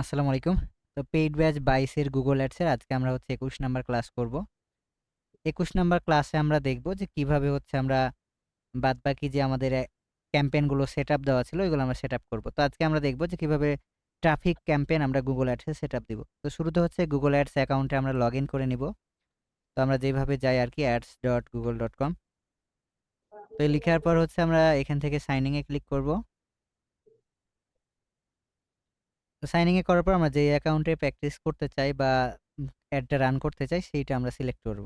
আসসালামু আলাইকুম। তো পেইড ব্যাচ ২২ এর Google Ads এর আজকে আমরা হচ্ছে ২১ নাম্বার ক্লাস করব। ২১ নাম্বার ক্লাসে আমরা দেখব যে কিভাবে হচ্ছে আমরা বাদবাকি যে আমাদের ক্যাম্পেইন গুলো সেটআপ দেওয়া ছিল এগুলো আমরা সেটআপ করব। তো আজকে আমরা দেখব যে কিভাবে ট্রাফিক ক্যাম্পেইন আমরা Google Ads এ সেটআপ দিব। তো শুরুতে হচ্ছে Google Ads অ্যাকাউন্টে আমরা লগইন করে নিব। তো আমরা যেভাবে যাই আরকি ads.google.com। তো এই লিখার পর হচ্ছে আমরা এখান থেকে সাইন ইন এ ক্লিক করব। তো সাইন ইন এ করার পর আমরা যে অ্যাকাউন্টে প্র্যাকটিস করতে চাই বা অ্যাডটা রান করতে চাই সেইটা আমরা সিলেক্ট করব।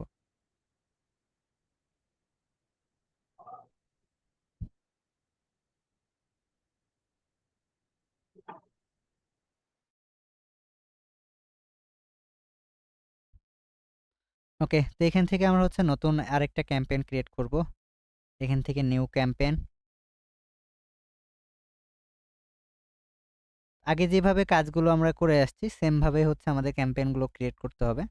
ওকে। তো এখান থেকে আমরা হচ্ছে নতুন আরেকটা ক্যাম্পেইন ক্রিয়েট করব। এখান থেকে নিউ ক্যাম্পেইন। আগে যেভাবে কাজগুলো আমরা করে আসছি সেম ভাবে হচ্ছে আমাদের ক্যাম্পেইন গুলো ক্রিয়েট করতে হবে।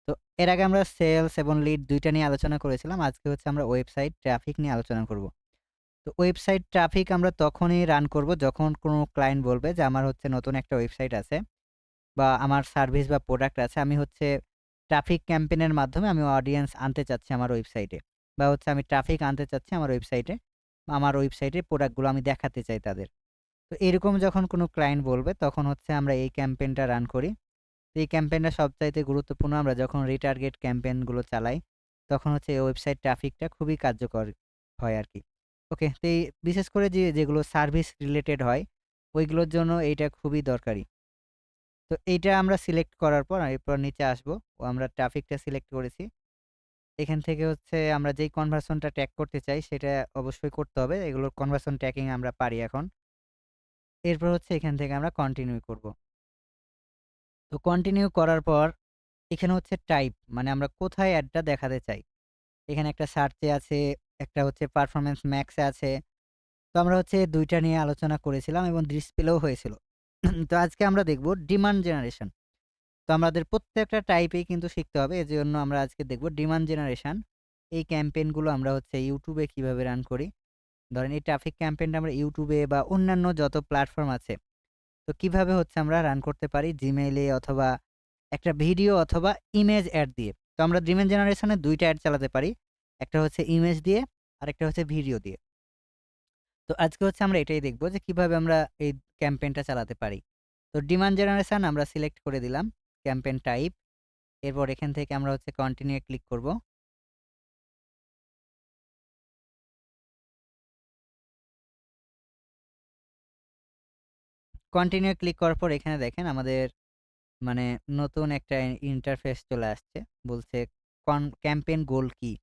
তো এর আগে আমরা সেলস এবং লিড ২ টা নিয়ে আলোচনা করেছিলাম। আজকে হচ্ছে আমরা ওয়েবসাইট ট্রাফিক নিয়ে আলোচনা করব। তো ওয়েবসাইট ট্রাফিক আমরা তখনই রান করব যখন কোনো ক্লায়েন্ট বলবে যে আমার হচ্ছে নতুন একটা ওয়েবসাইট আছে বা আমার সার্ভিস বা প্রোডাক্ট আছে। আমি হচ্ছে ট্রাফিক ক্যাম্পেইন এর মাধ্যমে আমি অডিয়েন্স আনতে চাচ্ছি আমার ওয়েবসাইটে। বা হচ্ছে আমি ট্রাফিক আনতে চাচ্ছি আমার ওয়েবসাইটে। আমার ওয়েবসাইটে প্রোডাক্টগুলো আমি দেখাতে চাই তাদের। তো এরকম যখন কোনো ক্লায়েন্ট বলবে তখন হচ্ছে আমরা এই ক্যাম্পেইনটা রান করি। তো এই ক্যাম্পেইনটা সবচাইতে গুরুত্বপূর্ণ আমরা যখন রিটার্গেট ক্যাম্পেইনগুলো চালাই, তখন হচ্ছে এই ওয়েবসাইট ট্রাফিকটা খুবই কার্যকর হয় আরকি। ওকে, তো এই বিশেষ করে যেগুলো সার্ভিস রিলেটেড হয়, ওইগুলোর জন্য এইটা খুবই দরকারি। তো এইটা আমরা সিলেক্ট করার পর এরপর নিচে আসবো। আমরা ট্রাফিকটা সিলেক্ট করেছি। এখান থেকে হচ্ছে আমরা যেই কনভারশনটা ট্র্যাক করতে চাই সেটা অবশ্যই করতে হবে। এগুলোর কনভারশন ট্র্যাকিং আমরা পারি এখন। এরপর হচ্ছে এখান থেকে আমরা কন্টিনিউ করব। তো কন্টিনিউ করার পর এখানে হচ্ছে টাইপ মানে আমরা কোথায় অ্যাডটা দেখাতে চাই। এখানে একটা সার্চে আছে, একটা হচ্ছে পারফরম্যান্স ম্যাক্স এ আছে। তো আমরা হচ্ছে ২ টা নিয়ে আলোচনা করেছিলাম এবং ডিসপ্লেও হয়েছিল। তো আজকে আমরা দেখব ডিমান্ড জেনারেশন। তো আমাদের প্রত্যেকটা টাইপেই কিন্তু শিখতে হবে। এজন্য আমরা আজকে দেখব ডিমান্ড জেনারেশন। এই ক্যাম্পেইন গুলো আমরা হচ্ছে YouTube এ কিভাবে রান করি। ধরেন এই ট্রাফিক ক্যাম্পেইনটা আমরা YouTube এ বা অন্যান্য যত প্ল্যাটফর্ম আছে, তো কিভাবে হচ্ছে আমরা রান করতে পারি Gmail এ অথবা একটা ভিডিও অথবা ইমেজ অ্যাড দিয়ে। তো আমরা ডিমান্ড জেনারেশন এ ২ টা অ্যাড চালাতে পারি। একটা হচ্ছে ইমেজ দিয়ে, আরেকটা হচ্ছে ভিডিও দিয়ে। তো আজকে হচ্ছে আমরা এটাই দেখব যে কিভাবে আমরা এই ক্যাম্পেইনটা চালাতে পারি। তো ডিমান্ড জেনারেশন আমরা সিলেক্ট করে দিলাম, ক্যাম্পেইন টাইপ। এরপর এখান থেকে আমরা হচ্ছে কন্টিনিউ এ ক্লিক করব। কন্টিনিউ এ ক্লিক করার পর এখানে দেখেন আমাদের মানে নতুন একটা ইন্টারফেস চলে আসছে। বলছে ক্যাম্পেইন গোল কি?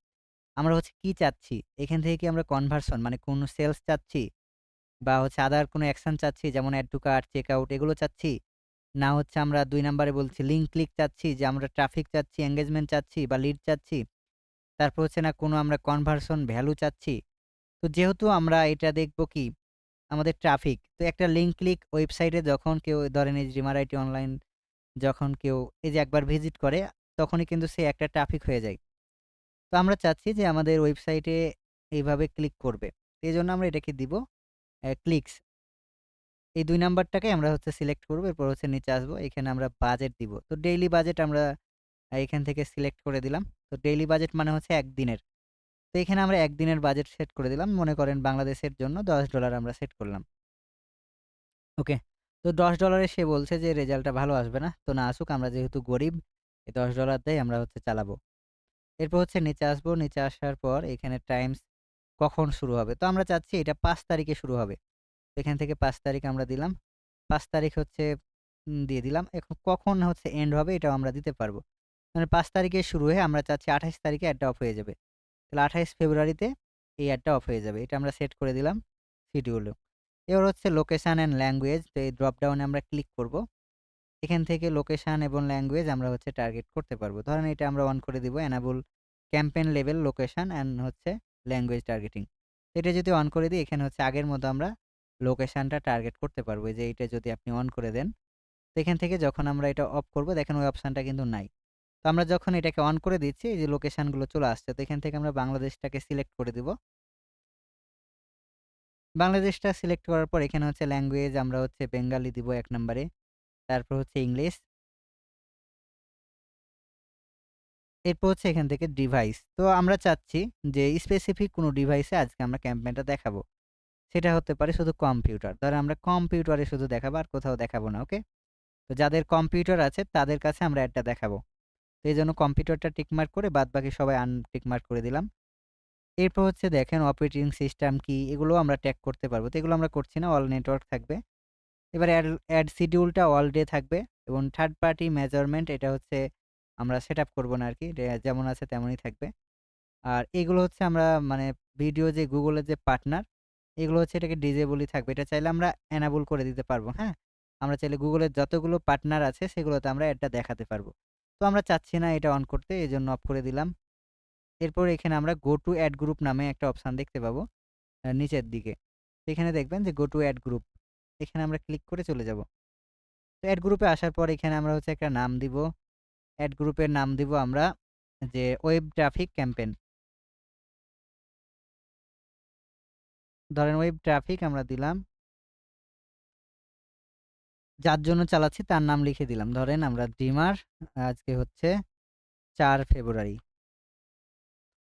আমরা হচ্ছে কি চাচ্ছি? এখান থেকে কি আমরা কনভার্সন মানে কোন সেলস চাচ্ছি? বা হচ্ছে আদার কোনো অ্যাকশন চাচ্ছি যেমন add to cart, check out এগুলো চাচ্ছি? না হচ্ছে আমরা ২ নাম্বারে বলছি লিঙ্ক ক্লিক চাচ্ছি যে আমরা ট্রাফিক চাচ্ছি, এনগেজমেন্ট চাচ্ছি বা লিড চাচ্ছি। তারপর হচ্ছে না কোনো আমরা কনভার্সন ভ্যালু চাচ্ছি। তো যেহেতু আমরা এটা দেখব কি আমাদের ট্রাফিক। তো একটা লিঙ্ক ক্লিক ওয়েবসাইটে যখন কেউ ধরেন এই রিমার আইটি অনলাইন যখন কেউ এই যে একবার ভিজিট করে তখনই কিন্তু সে একটা ট্রাফিক হয়ে যায়। তো আমরা চাচ্ছি যে আমাদের ওয়েবসাইটে এইভাবে ক্লিক করবে। এজন্য আমরা এটাকে দিব ক্লিকস। এই ২ নাম্বারটাকে আমরা হচ্ছে সিলেক্ট করব। এরপর হচ্ছে নিচে আসবো। এখানে আমরা বাজেট দিব। তো ডেইলি বাজেট আমরা এখান থেকে সিলেক্ট করে দিলাম। তো ডেইলি বাজেট মানে হচ্ছে ১ দিনের। তো এখানে আমরা ১ দিনের বাজেট সেট করে দিলাম। মনে করেন বাংলাদেশের জন্য $১০ আমরা সেট করলাম। ওকে। তো $১০ এ সে বলছে যে রেজাল্টটা ভালো আসবে না। তো না আসুক আমরা যেহেতু গরিব এই $১০ দেই আমরা হচ্ছে চালাবো। এরপর হচ্ছে নিচে আসবো। নিচে আসার পর এখানে টাইমস কখন শুরু হবে? তো আমরা চাচ্ছি এটা ৫ তারিখে শুরু হবে। এখান থেকে ৫ তারিখ আমরা দিলাম। ৫ তারিখ হচ্ছে দিয়ে দিলাম। এখন কখন হচ্ছে এন্ড হবে এটাও আমরা দিতে পারবো। মানে ৫ তারিখে শুরু হয়ে আমরা চাচ্ছি ২৮ তারিখে অ্যাডটা অফ হয়ে যাবে। তাহলে ২৮ ফেব্রুয়ারিতে এই অ্যাডটা অফ হয়ে যাবে। এটা আমরা সেট করে দিলাম শিডিউলেও। এবার হচ্ছে লোকেশন অ্যান্ড ল্যাঙ্গুয়েজ। তো এই ড্রপ ডাউনে আমরা ক্লিক করব। এখান থেকে লোকেশন এবং ল্যাঙ্গুয়েজ আমরা হচ্ছে টার্গেট করতে পারবো। ধরেন এটা আমরা অন করে দিব enable campaign level location and হচ্ছে ল্যাঙ্গুয়েজ টার্গেটিং। এটা যদি অন করে দিই এখানে হচ্ছে আগের মতো আমরা লোকেশনটা টার্গেট করতে পারবো। এই যে এইটা যদি আপনি অন করে দেন, তো এখান থেকে যখন আমরা এটা অফ করব দেখেন ওই অপশনটা কিন্তু নাই। তো আমরা যখন এটাকে অন করে দিচ্ছি এই যে লোকেশনগুলো চলে আসছে। তো এখান থেকে আমরা বাংলাদেশটাকে সিলেক্ট করে দিব। বাংলাদেশটা সিলেক্ট করার পর এখানে হচ্ছে ল্যাঙ্গুয়েজ আমরা হচ্ছে বেঙ্গালি দিব ১ নাম্বারে। তারপর হচ্ছে ইংলিশ। এরপর হচ্ছে এখান থেকে ডিভাইস। তো আমরা চাচ্ছি যে স্পেসিফিক কোনো ডিভাইসে আজকে আমরা ক্যাম্পেইনটা দেখাবো। সেটা হতে পারে শুধু কম্পিউটার। ধরেন আমরা কম্পিউটারে শুধু দেখাবো আর কোথাও দেখাবো না, ওকে? তো যাদের কম্পিউটার আছে তাদের কাছে আমরা অ্যাডটা দেখাবো। তো এইজন্য কম্পিউটারটা টিক মার্ক করে বাদবাকি সবাই আনটিক মার্ক করে দিলাম। এরপর হচ্ছে দেখেন অপারেটিং সিস্টেম কি এগুলোও আমরা ট্যাগ করতে পারবো। তো এগুলো আমরা করছি না, অল নেটওয়ার্ক থাকবে। এবারে অ্যাড শিডিউলটা অল ডে থাকবে এবং থার্ড পার্টি মেজারমেন্ট এটা হচ্ছে আমরা সেটআপ করব না আরকি। যেমন আছে তেমনই থাকবে। আর এগুলো হচ্ছে আমরা মানে ভিডিও যে Google এর যে পার্টনার, এগুলো হচ্ছে এটাকে ডিজেবলই থাকবে। এটা চাইলে আমরা এনাবল করে দিতে পারবো, হ্যাঁ? আমরা চাইলে Google এর যতগুলো পার্টনার আছে সেগুলোতে আমরা অ্যাডটা দেখাতে পারবো। তো আমরা চাচ্ছি না এটা অন করতে, এজন্য অফ করে দিলাম। এরপর এখানে আমরা গো টু অ্যাড গ্রুপ নামে একটা অপশন দেখতে পাবো নিচের দিকে। এখানে দেখবেন যে গো টু অ্যাড গ্রুপ। এখানে আমরা ক্লিক করে চলে যাব। তো অ্যাড গ্রুপে আসার পর এখানে আমরা হচ্ছে একটা নাম দিব। অ্যাড গ্রুপের নাম দিব আমরা যে ওয়েব ট্রাফিক ক্যাম্পেইন। ধরেন ওয়েব ট্রাফিক আমরা দিলাম। যার জন্য চালাচ্ছি তার নাম লিখে দিলাম। ধরেন আমরা ড্রিমার, আজকে হচ্ছে ৪ ফেব্রুয়ারি।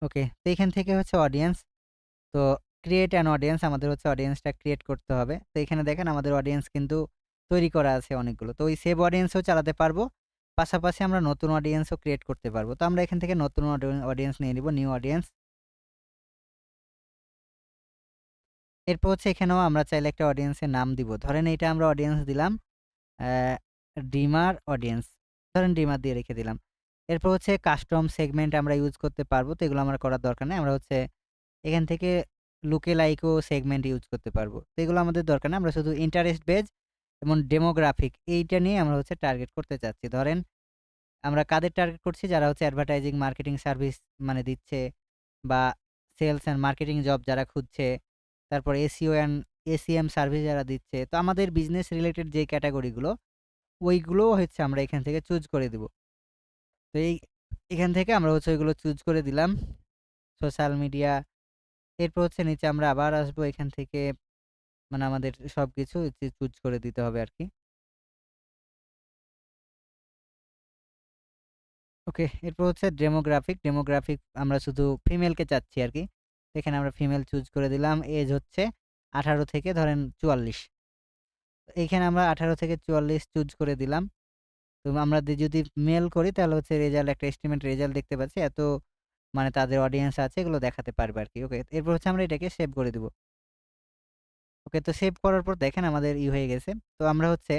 ওকে। তো এখান থেকে হচ্ছে অডিয়েন্স। তো ক্রিয়েট অ্যান অডিয়েন্স আমাদের হচ্ছে অডিয়েন্সটা ক্রিয়েট করতে হবে। তো এখানে দেখেন আমাদের অডিয়েন্স কিন্তু তৈরি করা আছে অনেকগুলো। তো ওই সেভ অডিয়েন্সও চালাতে পারবো। পাশাপাশি আমরা নতুন অডিয়েন্সও ক্রিয়েট করতে পারবো। তো আমরা এখান থেকে নতুন অডিয়েন্স নিয়ে নিব, নিউ অডিয়েন্স। এরপর হচ্ছে এখানেও আমরা চাইলে একটা অডিয়েন্সের নাম দিব। ধরেন এইটা আমরা অডিয়েন্স দিলাম অ্যা ডিমার অডিয়েন্স। ধরেন ডিমার দিয়ে রেখে দিলাম। এরপর হচ্ছে কাস্টম সেগমেন্ট আমরা ইউজ করতে পারবো। তো এগুলো আমার করার দরকার নেই। আমরা হচ্ছে এখান থেকে লুকে লাইকও সেগমেন্ট ইউজ করতে পারবো। তো এগুলো আমাদের দরকার না। আমরা শুধু ইন্টারেস্ট বেজ এবং ডেমোগ্রাফিক এইটা নিয়ে আমরা হচ্ছে টার্গেট করতে চাচ্ছি। ধরেন আমরা কাদের টার্গেট করছি? যারা হচ্ছে অ্যাডভার্টাইজিং মার্কেটিং সার্ভিস মানে দিচ্ছে বা সেলস অ্যান্ড মার্কেটিং জব যারা খুঁজছে, তারপর এসইও অ্যান্ড এসইএম সার্ভিস যারা দিচ্ছে। তো আমাদের বিজনেস রিলেটেড যে ক্যাটেগরিগুলো, ওইগুলোও হচ্ছে আমরা এখান থেকে চুজ করে দিব। তো এখান থেকে আমরা হচ্ছে ওইগুলো চুজ করে দিলাম। সোশ্যাল মিডিয়া, এরপর হচ্ছে নিচে আমরা আবার আসবো এখান থেকে মানে আমাদের সবকিছু চুজ করে দিতে হবে আরকি। ওকে, এরপর হচ্ছে ডেমোগ্রাফিক আমরা শুধু ফিমেলকে চাচ্ছি আরকি। এখানে আমরা ফিমেল চুজ করে দিলাম। এজ হচ্ছে 18 থেকে ধরেন 44। এইখানে আমরা 18 থেকে 44 চুজ করে দিলাম। তো আমরা যদি মেল করি তাহলে হচ্ছে রেজাল্ট একটা এস্টিমেট রেজাল্ট দেখতে পাচ্ছি। এত মানে তাদের অডিয়েন্স আছে এগুলো দেখাতে পারবে আরকি। ওকে, এরপর হচ্ছে আমরা এটাকে সেভ করে দিব। ওকে, তো সেভ করার পর দেখেন আমাদের হয়ে গেছে। তো আমরা হচ্ছে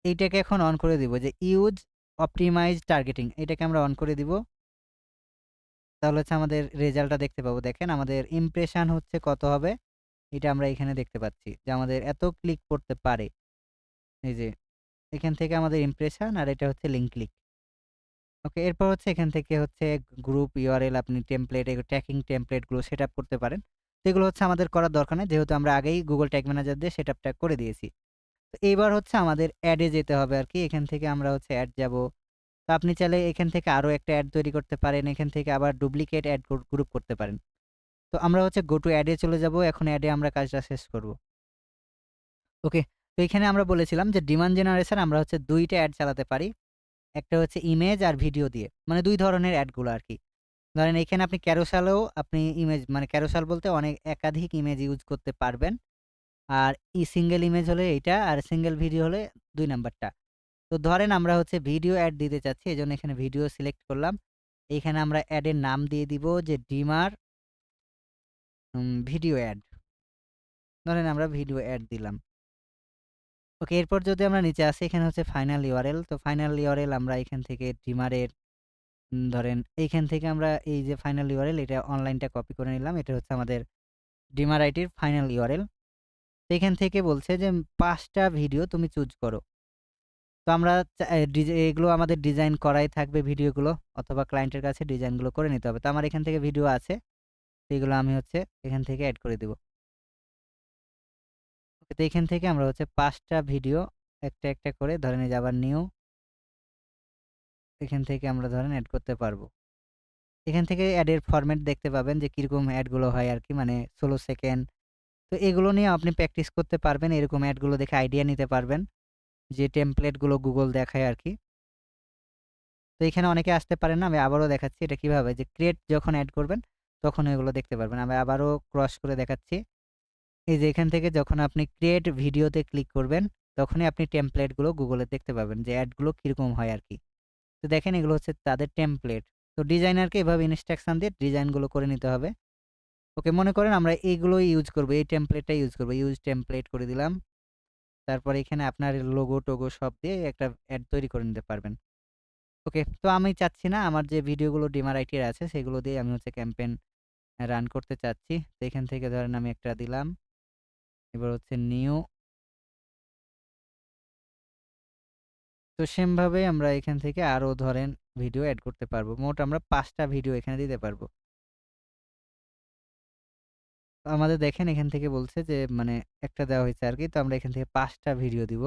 এইটাকে এখন অন করে দিব যে ইউজ অপটিমাইজ টার্গেটিং এটাকে আমরা অন করে দিব। তাহলে হচ্ছে আমাদের রেজাল্টটা দেখতে পাবো। দেখেন আমাদের ইমপ্রেশন হচ্ছে কত হবে, এটা আমরা এখানে দেখতে পাচ্ছি। যে আমাদের এত ক্লিক করতে পারে। এই যে এখান থেকে আমাদের ইমপ্রেশন আর এটা হচ্ছে লিঙ্ক ক্লিক। ওকে, এরপর হচ্ছে এখান থেকে হচ্ছে গ্রুপ ইউআরএল আপনি টেমপ্লেট ট্র্যাকিং টেমপ্লেট গুলো সেটআপ করতে পারেন। তো এগুলো হচ্ছে আমাদের করার দরকার নেই। যেহেতু আমরা আগেই Google ট্যাগ ম্যানেজার দিয়ে সেটআপটা করে দিয়েছি। তো এইবার হচ্ছে আমাদের অ্যাডে যেতে হবে আরকি। এখান থেকে আমরা হচ্ছে অ্যাড যাবো। তো আপনি চাইলে এখান থেকে আরো একটা অ্যাড তৈরি করতে পারেন। এখান থেকে আবার ডুপ্লিকেট অ্যাড গ্রুপ করতে পারেন। তো আমরা হচ্ছে গো টু অ্যাড এ চলে যাবো। এখন অ্যাড এ আমরা কাজটা শেষ করব। ওকে। তো এখানে আমরা বলেছিলাম যে ডিমান্ড জেনারেশন আমরা হচ্ছে ২ টা অ্যাড চালাতে পারি। একটা হচ্ছে ইমেজ আর ভিডিও দিয়ে। মানে ২ ধরনের অ্যাডগুলো আরকি। ধরেন এখানে আপনি ক্যারোসেলেও আপনি ইমেজ মানে ক্যারোসেল বলতে অনেক একাধিক ইমেজ ইউজ করতে পারবেন। আর সিঙ্গেল ইমেজ হলে এইটা আর সিঙ্গেল ভিডিও হলে ২ নাম্বারটা। তো ধরেন আমরা হচ্ছে ভিডিও অ্যাড দিতে চাচ্ছি। এজন্য এখানে ভিডিও সিলেক্ট করলাম। এইখানে আমরা অ্যাডের নাম দিয়ে দিব যে ডিমার ভিডিও অ্যাড। ধরেন আমরা ভিডিও অ্যাড দিলাম। ওকে, এরপর যদি আমরা নিচে আসি এখানে হচ্ছে ফাইনাল ইউআরএল। তো ফাইনাল ইউআরএল আমরা এখান থেকে ডিমারের ধরেন এইখান থেকে আমরা এই যে ফাইনাল ইউআরএল এটা অনলাইনটা কপি করে নিলাম। এটা হচ্ছে আমাদের ডিমার আইটির ফাইনাল ইউআরএল। তো এখান থেকে বলছে যে ৫ টা ভিডিও তুমি চুজ করো। তো আমরা চা এ ডিজে এগুলো আমাদের ডিজাইন করাই থাকবে ভিডিওগুলো অথবা ক্লায়েন্টের কাছে ডিজাইনগুলো করে নিতে হবে। তো আমার এখান থেকে ভিডিও আছে। সেগুলো আমি হচ্ছে এখান থেকে এড করে দিব। ওকে, তো এখান থেকে আমরা হচ্ছে ৫ টা ভিডিও একটা করে ধরেন এই যে আবার নিউ এখান থেকে আমরা ধরেন এড করতে পারবো। এখান থেকে অ্যাডের ফরম্যাট দেখতে পাবেন যে কিরকম অ্যাডগুলো হয় আরকি মানে ১৬ সেকেন্ড তো এগুলো নিয়ে আপনি প্র্যাকটিস করতে পারবেন। এরকম অ্যাডগুলো দেখে আইডিয়া নিতে পারবেন। যে টেমপ্লেটগুলো Google দেখায় আরকি। তো এখানে অনেকে আসতে পারেন না। আমি আবারও দেখাচ্ছি এটা কিভাবে যে ক্রিয়েট যখন এড করবেন তখন এগুলো দেখতে পারবেন। আমি আবারও ক্রস করে দেখাচ্ছি। এই যে এখান থেকে যখন আপনি ক্রিয়েট ভিডিওতে ক্লিক করবেন তখনই আপনি টেমপ্লেটগুলো Google এ দেখতে পাবেন যে অ্যাডগুলো কিরকম হয় আরকি। তো দেখেন এগুলো হচ্ছে তাদের টেমপ্লেট। তো ডিজাইনারকে এভাবে ইনস্ট্রাকশন দিয়ে ডিজাইনগুলো করে নিতে হবে। ওকে, মনে করেন আমরা এইগুলোই ইউজ করব। এই টেমপ্লেটটাই ইউজ করব। ইউজ টেমপ্লেট করে দিলাম। তারপরে এখানে আপনার লোগো-টোগো সব দিয়ে একটা অ্যাড তৈরি করে নিতে পারবেন। ওকে, তো আমি চাচ্ছি না আমার যে ভিডিওগুলো ডিমার-আইটির আছে সেগুলো দিয়ে আমি হচ্ছে ক্যাম্পেইন রান করতে চাচ্ছি। তো এখান থেকে ধরেন আমি একটা দিলাম। এবার হচ্ছে নিউ। তো সেম ভাবে আমরা এখান থেকে আরো ধরেন ভিডিও এড করতে পারবো। মোট আমরা ৫ টা ভিডিও এখানে দিতে পারবো। তো আমাদের দেখেন এখান থেকে বলছে যে মানে একটা দেওয়া হয়েছে আরকি। তো আমরা এখান থেকে ৫ টা ভিডিও দিব।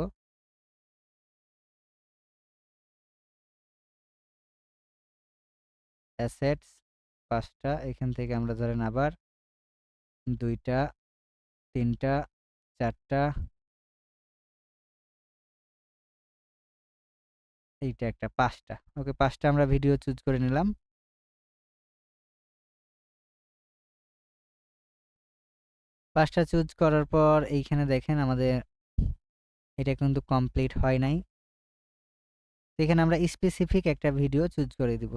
অ্যাসেটস ৫ টা। এখান থেকে আমরা ধরেন আবার ২ টা, ৩ টা, ৪ টা, এইটা একটা ৫ টা। ওকে, ৫ টা আমরা ভিডিও চুজ করে নিলাম। ৫ টা চুজ করার পর এইখানে দেখেন আমাদের এটা কিন্তু কমপ্লিট হয় নাই। তো এখানে আমরা স্পেসিফিক একটা ভিডিও চুজ করে দিব।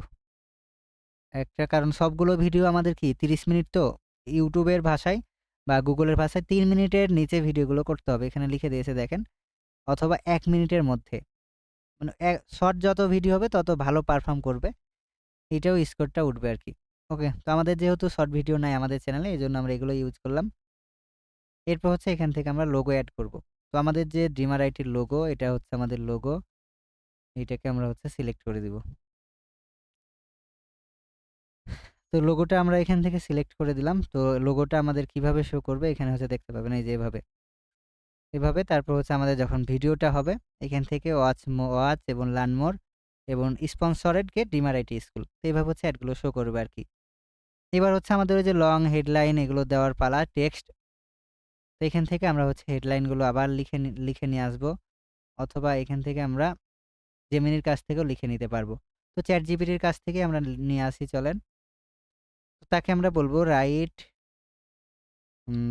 একটা কারণ সবগুলো ভিডিও আমাদের কি ৩০ মিনিট তো YouTube এর ভাষায় বা Google এর ভাষায় ৩ মিনিটের নিচে ভিডিওগুলো করতে হবে। এখানে লিখে দিয়েছে দেখেন। অথবা ১ মিনিটের মধ্যে। মানে শর্ট যত ভিডিও হবে তত ভালো পারফর্ম করবে। এটাও স্কোরটা উঠবে আরকি। ওকে, তো আমাদের যেহেতু শর্ট ভিডিও নাই আমাদের চ্যানেলে এজন্য আমরা এগুলো ইউজ করলাম। এরপর হচ্ছে এখান থেকে আমরা লোগো এড করব। তো আমাদের যে ড্রিমার আইটির লোগো এটা হচ্ছে আমাদের লোগো। এইটাকে আমরা হচ্ছে সিলেক্ট করে দিব। তো লোগোটা আমরা এখান থেকে সিলেক্ট করে দিলাম। তো লোগোটা আমাদের কিভাবে শো করবে এখানে হচ্ছে দেখতে পাবেন এই যে এভাবে। এভাবে তারপর হচ্ছে আমাদের যখন ভিডিওটা হবে এখান থেকে ওয়াচ এবং লার্ন মোর এবং স্পন্সরেড গেট ড্রিমার আইটি স্কুল। তো এভাবে হচ্ছে অ্যাডগুলো শো করবে আরকি। এবার হচ্ছে আমাদের ওই যে লং হেডলাইন এগুলো দেওয়ার পালা টেক্সট। তো এখান থেকে আমরা হচ্ছে হেডলাইনগুলো আবার লিখে নিয়ে আসবো। অথবা এখান থেকে আমরা জেমিনির কাছ থেকেও লিখে নিতে পারবো। তো চ্যাটজিপিটির কাছ থেকে আমরা নিয়ে আসি চলেন। তো তাকে আমরা বলব রাইট উম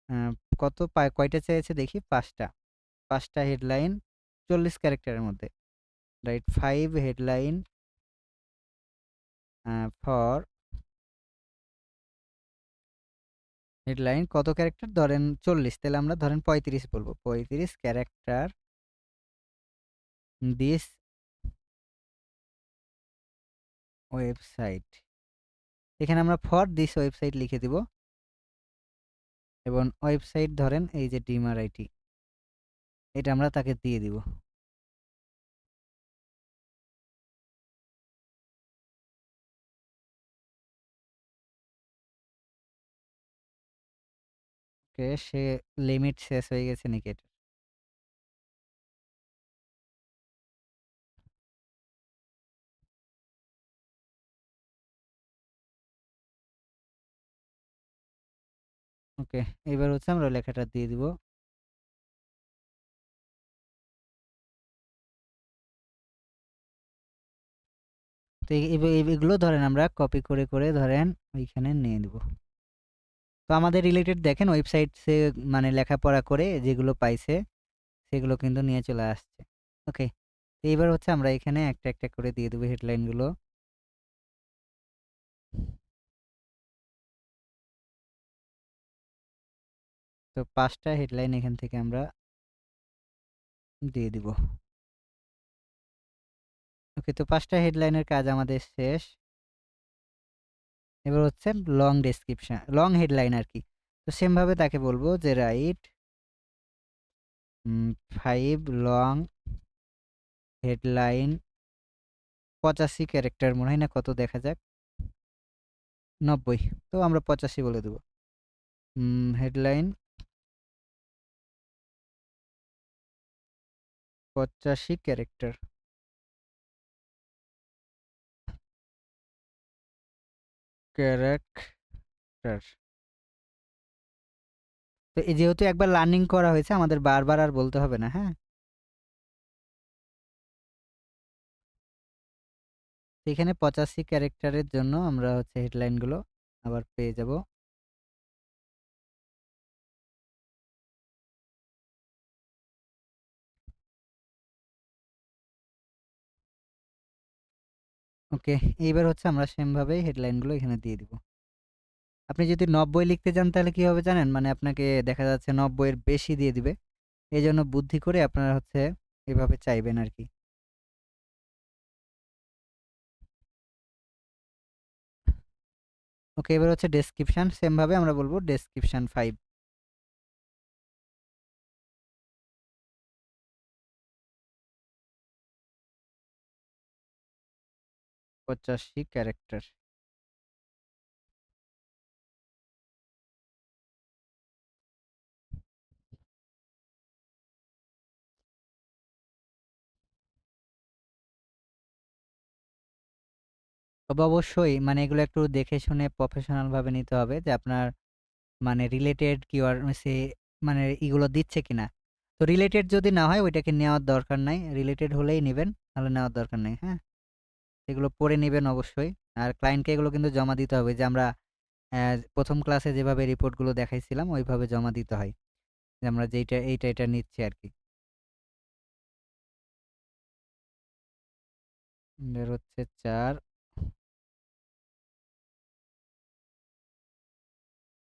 আ কয়টা চেয়েছে দেখি ৫ টা। ৫ টা হেডলাইন ৪০ ক্যারেক্টারের মধ্যে। রাইট ৫ হেডলাইন ফর হেডলাইন কত ক্যারেক্টার ধরেন ৪০ তাহলে আমরা ধরেন ৩৫ বলব। ৩৫ ক্যারেক্টার দিস ওয়েবসাইট। এখানে আমরা ফর দিস ওয়েবসাইট লিখে দিব এবং ওয়েবসাইট ধরেন এই যে ডিমার আইটি এটা আমরা তাকে দিয়ে দিব। ওকে, সে লিমিট শেষ হয়ে গেছে নাকি এটার? ওকে, এবার হচ্ছে আমরা লেখাটা দিয়ে দিব। তো এগুলো ধরেন আমরা কপি করে ধরেন ওইখানে নিয়ে নিব। তো আমাদের রিলেটেড দেখেন ওয়েবসাইটসে মানে লেখাপড়া করে যেগুলো পাইছে সেগুলো কিন্তু নিয়ে চলে আসছে। ওকে, তো এবার হচ্ছে আমরা এখানে একটা করে দিয়ে দেব হেডলাইনগুলো। তো ৫ টা হেডলাইন এখান থেকে আমরা দিয়ে দিব। ওকে, তো ৫ টা হেডলাইনের কাজ আমাদের শেষ। এবার হচ্ছে লং ডেসক্রিপশন, লং হেডলাইন আরকি। তো সেম ভাবে তাকে বলব যে রাইট 5 লং হেডলাইন ৮৫ ক্যারেক্টার মনে হয় না কত দেখা যাক। ৯০, তো আমরা ৮৫ বলে দেব। Headline ৮৫ character. ক্যারেক্টার তো এই যেহেতু একবার লার্নিং করা হয়েছে আমাদের বারবার আর বলতে হবে না, হ্যাঁ? তো এখানে ৮৫ ক্যারেক্টারের জন্য আমরা হচ্ছে হেডলাইন গুলো আবার পেয়ে যাব। ওকে, এইবার হচ্ছে আমরা সেম ভাবেই হেডলাইন গুলো এখানে দিয়ে দিব। আপনি যদি ৯০ লিখতে যান তাহলে কি হবে জানেন? মানে আপনাকে দেখা যাচ্ছে ৯০ এর বেশি দিয়ে দিবে। এজন্য বুদ্ধি করে আপনারা হচ্ছে এভাবে চাইবেন আরকি। ওকে, এবার হচ্ছে ডেসক্রিপশন সেম ভাবে আমরা বলব ডেসক্রিপশন ৫। ৮৫ ক্যারেক্টার। তবে অবশ্যই মানে এগুলো একটু দেখে শুনে প্রফেশনাল ভাবে নিতে হবে যে আপনার মানে রিলেটেড কিওয়ার্ড সে মানে এগুলো দিচ্ছে কিনা। তো রিলেটেড যদি না হয় ওইটাকে নেওয়ার দরকার নাই। রিলেটেড হলেই নিবেন, নাহলে নেওয়ার দরকার নেই, হ্যাঁ? এগুলো পড়ে নিবেন অবশ্যই। আর ক্লায়েন্টকে এগুলো কিন্তু জমা দিতে হবে যে আমরা ১ম ক্লাসে যেভাবে রিপোর্টগুলো দেখাইছিলাম ওইভাবে জমা দিতে হয়। যে আমরা যেইটা এইটা নিচ্ছি আরকি। বের হচ্ছে ৪,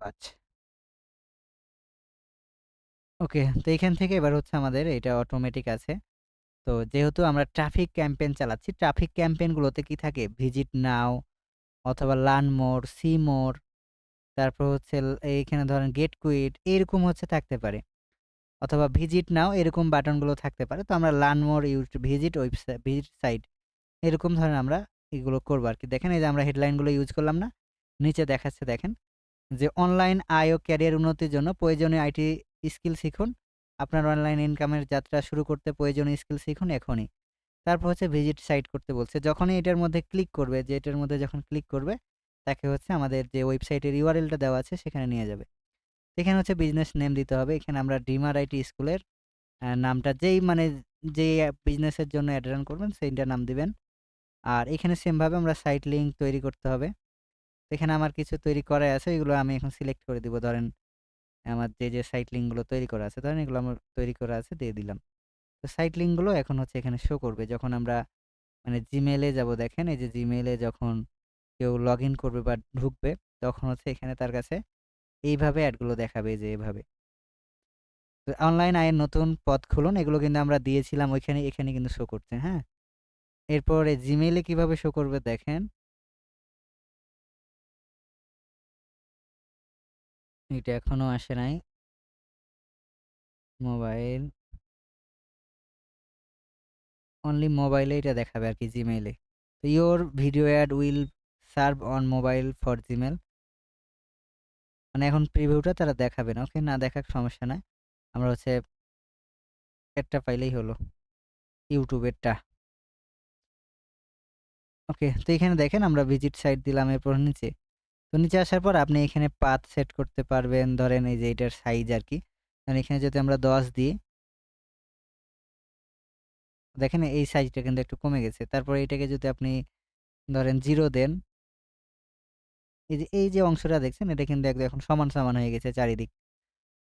৫। ওকে, তো এইখান থেকে এবার হচ্ছে আমাদের এটা অটোমেটিক আছে। তো যেহেতু আমরা ট্রাফিক ক্যাম্পেইন চালাচ্ছি, ট্রাফিক ক্যাম্পেইন গুলোতে কি থাকে? ভিজিট নাও অথবা লার্ন মোর, সি মোর, তারপর হচ্ছে এইখানে ধরেন গেট কুইট এরকম হচ্ছে থাকতে পারে। অথবা ভিজিট নাও এরকম বাটনগুলো থাকতে পারে। তো আমরা learn more visit visit site এরকম ধরেন আমরা এগুলো করবো আরকি। দেখেন এই যে আমরা হেডলাইন গুলো ইউজ করলাম না? নিচে দেখাচ্ছে দেখেন যে অনলাইন আয় ও ক্যারিয়ার উন্নতির জন্য প্রয়োজনীয় আইটি স্কিল শিখুন। আপনার অনলাইন ইনকামের যাত্রা শুরু করতে প্রয়োজনীয় স্কিল শিখুন এখনই। তারপর হচ্ছে ভিজিট সাইট করতে বলছে। যখনই এটার মধ্যে ক্লিক করবে, যে এটার মধ্যে যখন ক্লিক করবে, তাকে হচ্ছে আমাদের যে ওয়েবসাইটের URL টা দেওয়া আছে সেখানে নিয়ে যাবে। এখানে হচ্ছে বিজনেস নেম দিতে হবে। এখানে আমরা ড্রিমার আইটি স্কুলের নামটা যেই মানে যেই বিজনেসের জন্য এড রান করবেন সেইটার নাম দিবেন। আর এখানে সেম ভাবে আমরা সাইট লিঙ্ক তৈরি করতে হবে। এখানে আমার কিছু তৈরি করাই আছে, এগুলো আমি এখন সিলেক্ট করে দিব। ধরেন আমার যে সাইট লিঙ্ক গুলো তৈরি করা আছে, ধরেন এগুলো আমার তৈরি করা আছে দিয়ে দিলাম। তো সাইট লিঙ্ক গুলো এখন হচ্ছে এখানে শো করবে যখন আমরা মানে Gmail এ যাবো। দেখেন এই যে Gmail এ যখন কেউ লগইন করবে বা ঢুকবে তখন হচ্ছে এখানে তার কাছে এইভাবে এড গুলো দেখাবে, এই যে এভাবে। তো অনলাইন আয়ের নতুন পথ খুলুন এগুলো কিন্তু আমরা দিয়েছিলাম ওইখানে, এখানে কিন্তু শো করছে, হ্যাঁ? এরপরে Gmail এ কিভাবে শো করবে দেখেন। এটা এখনো আসে নাই। মোবাইল, অনলি মোবাইলে এটা দেখাবে আরকি Gmail এ। তো your video ad will serve on mobile for Gmail। মানে এখন প্রিভিউটা তারা দেখাবে না। ওকে, না দেখাক সমস্যা নাই। আমরা হচ্ছে এডটা পাইলেই হলো। YouTube এরটা। ওকে, তো এখানে দেখেন আমরা ভিজিট সাইট দিলাম এরপর নিচে। তো নিচে আসার পর আপনি এখানে পাথ সেট করতে পারবেন। ধরেন এই যে এটার সাইজ আরকি। আর এখানে যদি আমরা ১০ দিই, দেখেন এই সাইজটা কিন্তু একটু কমে গেছে। তারপরে এটাকে যদি আপনি ধরেন 0 দেন, এই যে অংশটা দেখছেন এটা কিন্তু একদম এখন সমান, সমান হয়ে গেছে চারিদিক।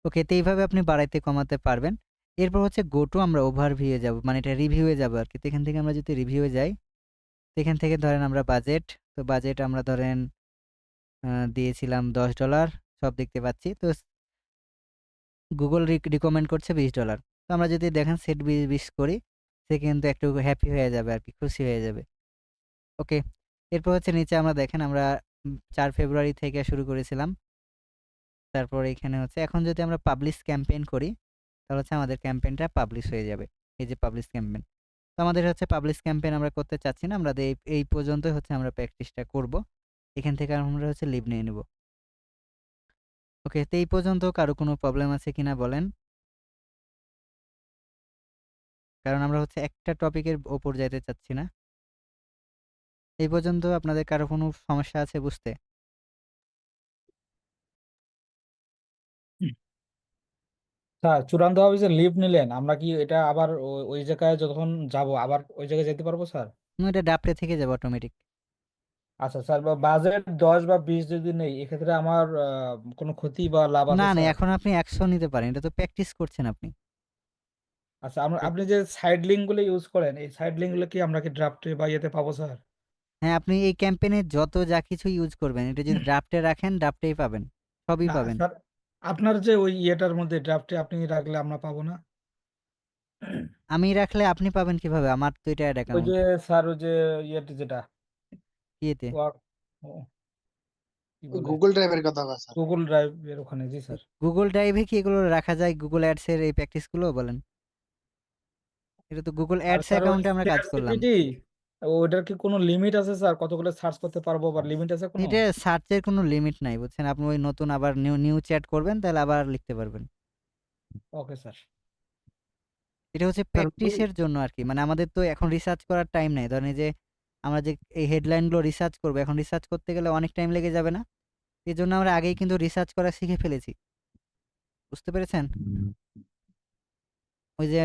ওকে, তো এইভাবে আপনি বাড়াইতে কমাতে পারবেন। এরপর হচ্ছে গো টু আমরা ওভারভিউ এ যাবো। মানে এটা রিভিউ এ যাবো আরকি। তো এখান থেকে আমরা যদি রিভিউ এ যাই, তো এখান থেকে ধরেন আমরা বাজেট, তো বাজেট আমরা ধরেন দিয়েছিলাম $10 সব দেখতে পাচ্ছি। তো গুগল রিকমেন্ড করছে $20। তো আমরা যদি দেখেন সেট ২০ করি, সে কিন্তু একটু হ্যাপি হয়ে যাবে আরকি, খুশি হয়ে যাবে। ওকে। এরপর হচ্ছে নিচে আমরা দেখেন আমরা ৪ ফেব্রুয়ারি থেকে শুরু করেছিলাম। তারপর এখানে হচ্ছে এখন যদি আমরা পাবলিশ ক্যাম্পেইন করি, তাহলে হচ্ছে আমাদের ক্যাম্পেইনটা পাবলিশ হয়ে যাবে। এই যে পাবলিশ ক্যাম্পেইন। তো আমাদের হচ্ছে পাবলিশ ক্যাম্পেইন আমরা করতে চাচ্ছি না। আমরা এই পর্যন্তই হচ্ছে আমরা প্র্যাকটিসটা করব। এখান থেকে আমরা হচ্ছে লিভ নিয়ে নিব। ওকে, তো এই পর্যন্ত কারো কোনো প্রবলেম আছে কিনা বলেন? কারণ আমরা হচ্ছে একটা টপিকের ওপর যাইতে চাচ্ছি না। এই পর্যন্ত আপনাদের কারো কোনো সমস্যা আছে বুঝতে? স্যার চূড়ান্তভাবে যে লিভ নিলেন, আমরা কি এটা আবার ওই জায়গায় যখন যাব আবার ওই জায়গায় যেতে পারবো স্যার? এটা ড্রাফটে থেকে যাবে অটোমেটিক। আচ্ছা স্যার, বা বাজেট 10 বা 20 যদি নেই, এক্ষেত্রে আমার কোনো ক্ষতি বা লাভ না, আছে না, স্যার? এখন আপনি 100 নিতে পারেন। এটা তো প্র্যাকটিস করছেন আপনি। আচ্ছা, আপনি যে সাইড লিঙ্ক গুলো ইউজ করেন, এই সাইড লিঙ্ক গুলো কি আমরা কি ড্রাফটে বা ইয়েতে পাবো স্যার? হ্যাঁ, আপনি এই ক্যাম্পেইনে যত যা কিছু ইউজ করবেন, এটা যদি ড্রাফটে রাখেন, ড্রাফটেই পাবেন। সবই না পাবেন। স্যার, আপনার যে ওই ইয়েটার মধ্যে ড্রাফটে আপনি রাখলে আমরা পাবো না? আমি রাখলে আপনি পাবেন কিভাবে? আমার তো এটা অ্যাড ওই অ্যাকাউন্ট। যে স্যার, ওই যে ইয়েতে যেটা ইয়েতে ওয়ার্ক, কি বলে, গুগল ড্রাইভের কথা কয় স্যার। গুগল ড্রাইভ এর ওখানে, জি স্যার। গুগল ড্রাইভে কি এগুলো রাখা যায়? গুগল অ্যাডস এর এই প্র্যাকটিস গুলো বলেন? এটা তো গুগল আর অ্যাডস স্যার ওই অ্যাকাউন্টে আমরা কাজ চ্যাট করলাম। জিপিটি, ওটার কি কোনো লিমিট আছে স্যার? কতগুলো সার্চ করতে পারবো বা লিমিট আছে কোনো? এটা সার্চের কোনো লিমিট নাই, বুঝছেন? আপনি ওই নতুন আবার নিউ নিউ চ্যাট করবেন, তাহলে আবার লিখতে পারবেন। Okay sir. এটা হচ্ছে স্যার প্র্যাকটিসের জন্য আরকি। মানে আমাদের তো এখন রিসার্চ করার টাইম নাই। ধরেন এই যে আমরা যে এই হেডলাইন গুলো রিসার্চ করব, এখন রিসার্চ করতে গেলে অনেক টাইম লেগে যাবে না? এজন্য আমরা আগেই কিন্তু রিসার্চ করা শিখে ফেলেছি। বুঝতে পেরেছেন? ওই যে